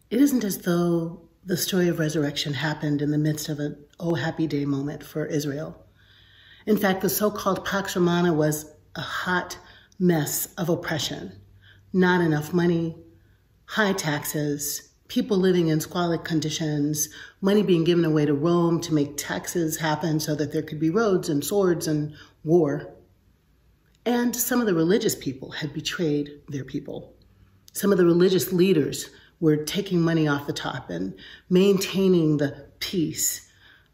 It isn't as though the story of resurrection happened in the midst of an oh happy day moment for Israel. In fact, the so-called Pax Romana was a hot mess of oppression. Not enough money, high taxes, people living in squalid conditions, money being given away to Rome to make taxes happen so that there could be roads and swords and war. And some of the religious people had betrayed their people. Some of the religious leaders were taking money off the top and maintaining the peace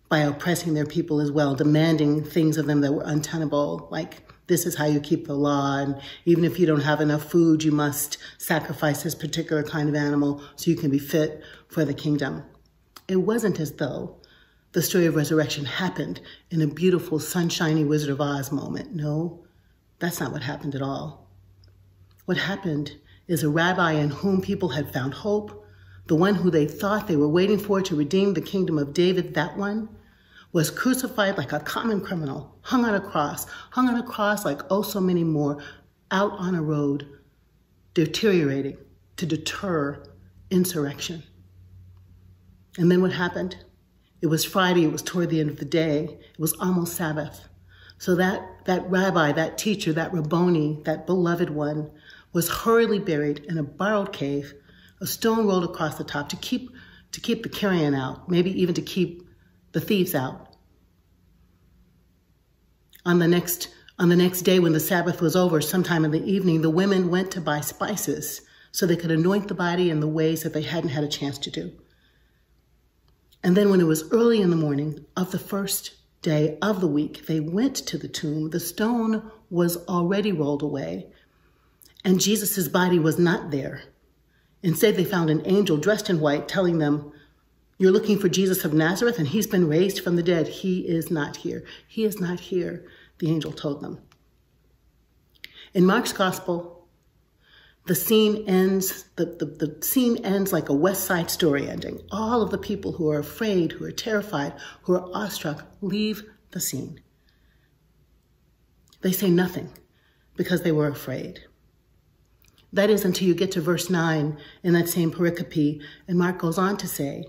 by oppressing their people as well, demanding things of them that were untenable, like this is how you keep the law, and even if you don't have enough food, you must sacrifice this particular kind of animal so you can be fit for the kingdom. It wasn't as though the story of resurrection happened in a beautiful, sunshiny Wizard of Oz moment. No, that's not what happened at all. What happened is a rabbi in whom people had found hope, the one who they thought they were waiting for to redeem the kingdom of David, that one, was crucified like a common criminal, hung on a cross like oh so many more, out on a road, deteriorating to deter insurrection. And then what happened? It was Friday, it was toward the end of the day, it was almost Sabbath. So that rabbi, that teacher, that Rabboni, that beloved one, was hurriedly buried in a borrowed cave, a stone rolled across the top to keep the carrion out, maybe even to keep the thieves out. On the next day when the Sabbath was over, sometime in the evening, the women went to buy spices so they could anoint the body in the ways that they hadn't had a chance to do. And then when it was early in the morning of the first day of the week, they went to the tomb. The stone was already rolled away, and Jesus' body was not there. Instead, they found an angel dressed in white telling them, "You're looking for Jesus of Nazareth, and he's been raised from the dead. He is not here. He is not here," the angel told them. In Mark's gospel, the scene ends like a West Side Story ending. All of the people who are afraid, who are terrified, who are awestruck, leave the scene. They say nothing because they were afraid. That is until you get to verse 9 in that same pericope, and Mark goes on to say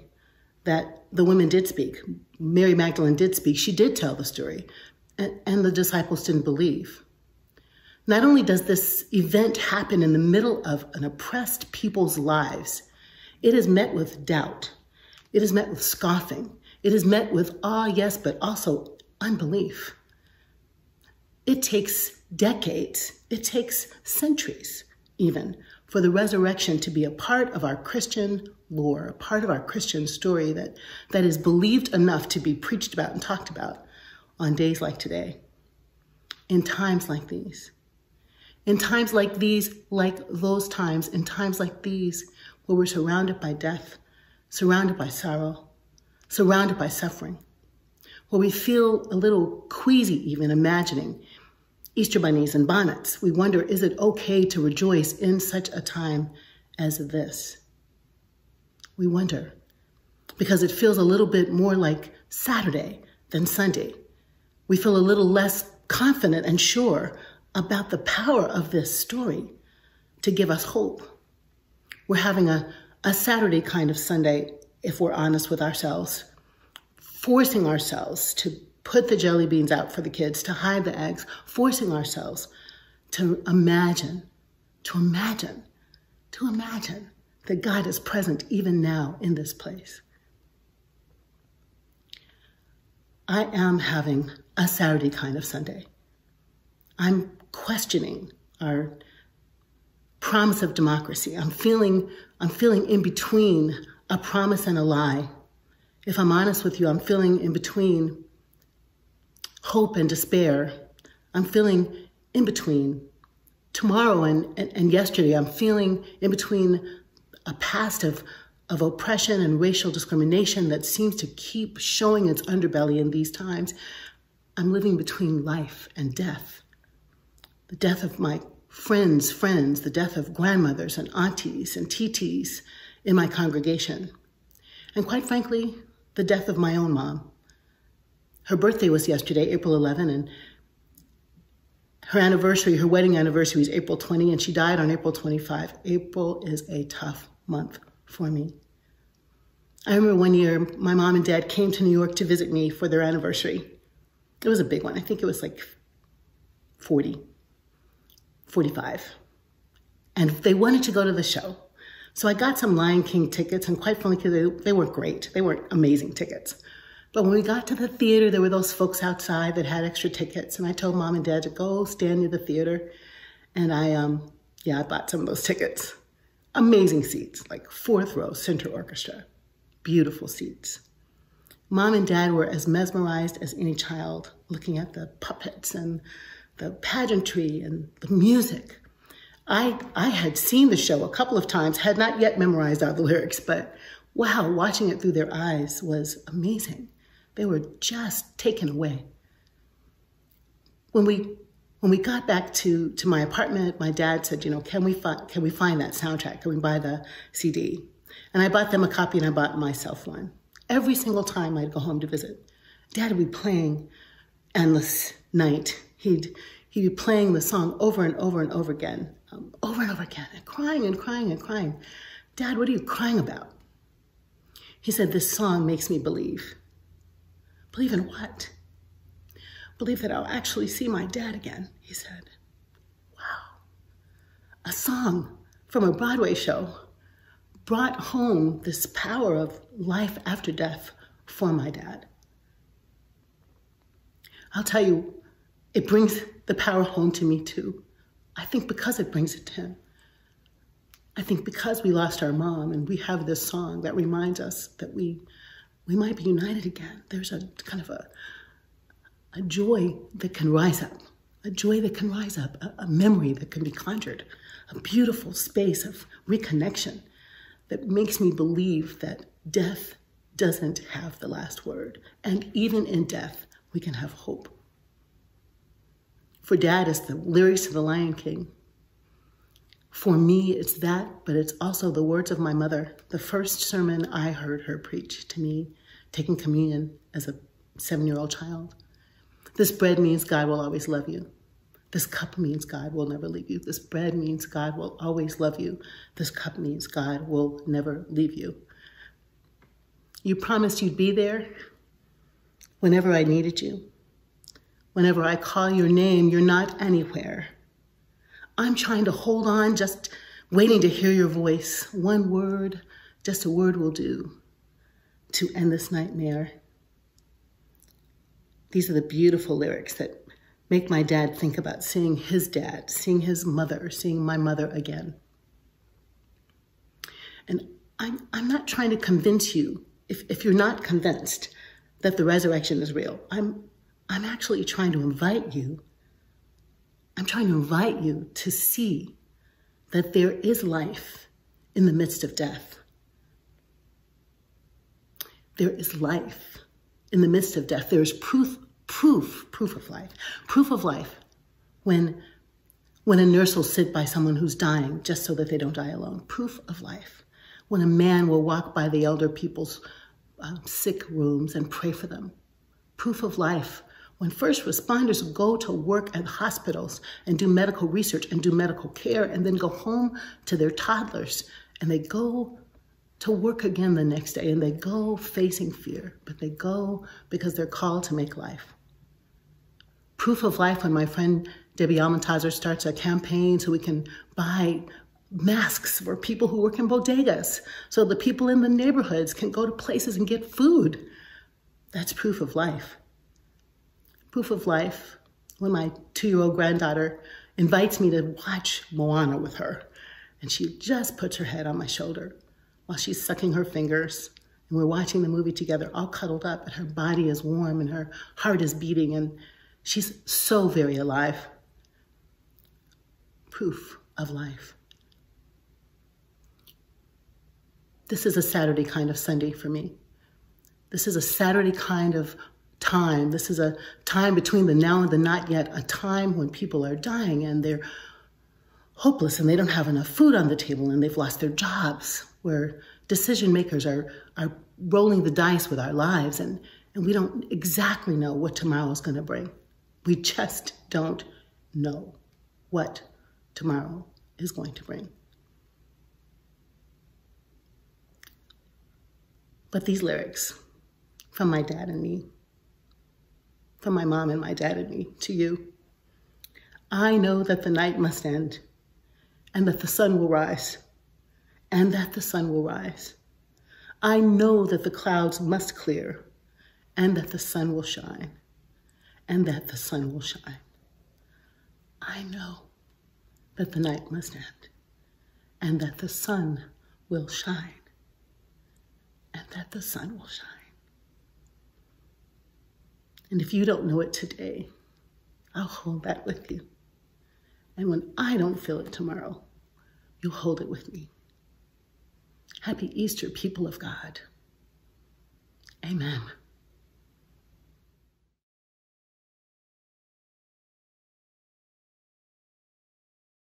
that the women did speak. Mary Magdalene did speak. She did tell the story, and the disciples didn't believe. Not only does this event happen in the middle of an oppressed people's lives, it is met with doubt. It is met with scoffing. It is met with awe, yes, but also unbelief. It takes decades, it takes centuries even, for the resurrection to be a part of our Christian lore, a part of our Christian story that is believed enough to be preached about and talked about on days like today. In times like these, like those times, in times like these, where we're surrounded by death, surrounded by sorrow, surrounded by suffering, where we feel a little queasy even imagining Easter bunnies and bonnets. We wonder, is it okay to rejoice in such a time as this? We wonder, because it feels a little bit more like Saturday than Sunday. We feel a little less confident and sure about the power of this story to give us hope. We're having a Saturday kind of Sunday, if we're honest with ourselves, forcing ourselves to put the jelly beans out for the kids, to hide the eggs, forcing ourselves to imagine that God is present even now in this place. I am having a Saturday kind of Sunday. I'm questioning our promise of democracy. I'm feeling in between a promise and a lie. If I'm honest with you, I'm feeling in between hope and despair. I'm feeling in between tomorrow and yesterday. I'm feeling in between a past of oppression and racial discrimination that seems to keep showing its underbelly in these times. I'm living between life and death. The death of my friends, the death of grandmothers and aunties and TTs in my congregation. And quite frankly, the death of my own mom. Her birthday was yesterday, April 11, and her wedding anniversary was April 20, and she died on April 25. April is a tough month for me. I remember one year, my mom and dad came to New York to visit me for their anniversary. It was a big one. I think it was like 40, 45. And they wanted to go to the show. So I got some Lion King tickets, and quite frankly, they weren't great. They weren't amazing tickets. But when we got to the theater, there were those folks outside that had extra tickets, and I told mom and dad to go stand near the theater. And I bought some of those tickets. Amazing seats, like fourth row, center orchestra. Beautiful seats. Mom and dad were as mesmerized as any child, looking at the puppets and the pageantry and the music. I had seen the show a couple of times, had not yet memorized all the lyrics, but wow, watching it through their eyes was amazing. They were just taken away. When we got back to my apartment, my dad said, can we find that soundtrack? Can we buy the CD? And I bought them a copy and I bought myself one. Every single time I'd go home to visit, Dad would be playing Endless Night. He'd be playing the song over and over and over again, and crying and crying and crying. Dad, what are you crying about? He said, this song makes me believe. Believe in what? Believe that I'll actually see my dad again, he said. Wow. A song from a Broadway show brought home this power of life after death for my dad. I'll tell you, it brings the power home to me too. I think because it brings it to him. I think because we lost our mom and we have this song that reminds us that we might be united again. There's a kind of a joy that can rise up, a memory that can be conjured, a beautiful space of reconnection that makes me believe that death doesn't have the last word. And even in death, we can have hope. For Dad, it's the lyrics of the Lion King. For me, it's that, but it's also the words of my mother, the first sermon I heard her preach to me, taking communion as a 7-year-old child. This bread means God will always love you. This cup means God will never leave you. This bread means God will always love you. This cup means God will never leave you. You promised you'd be there whenever I needed you. Whenever I call your name, you're not anywhere. I'm trying to hold on, just waiting to hear your voice. One word, just a word will do to end this nightmare. These are the beautiful lyrics that make my dad think about seeing his dad, seeing his mother, seeing my mother again. And I'm not trying to convince you, if you're not convinced that the resurrection is real. I'm actually trying to invite you. I'm trying to invite you to see that there is life in the midst of death. There is life in the midst of death. There is proof of life. Proof of life when a nurse will sit by someone who's dying just so that they don't die alone. Proof of life. When a man will walk by the elder people's sick rooms and pray for them. Proof of life. When first responders go to work at hospitals and do medical research and do medical care and then go home to their toddlers and they go to work again the next day and they go facing fear, but they go because they're called to make life. Proof of life when my friend Debbie Almontazer starts a campaign so we can buy masks for people who work in bodegas so the people in the neighborhoods can go to places and get food. That's proof of life. Proof of life when my 2-year-old granddaughter invites me to watch Moana with her and she just puts her head on my shoulder while she's sucking her fingers and we're watching the movie together all cuddled up and her body is warm and her heart is beating and she's so very alive. Proof of life. This is a Saturday kind of Sunday for me. This is a Saturday kind of time. This is a time between the now and the not yet, a time when people are dying and they're hopeless and they don't have enough food on the table and they've lost their jobs, where decision makers are rolling the dice with our lives and we don't exactly know what tomorrow is going to bring. We just don't know what tomorrow is going to bring. But these lyrics from my dad and me, from my mom and my dad and me, to you. I know that the night must end, and that the sun will rise, and that the sun will rise. I know that the clouds must clear, and that the sun will shine, and that the sun will shine. I know that the night must end, and that the sun will shine, and that the sun will shine. And if you don't know it today, I'll hold that with you. And when I don't feel it tomorrow, you'll hold it with me. Happy Easter, people of God. Amen.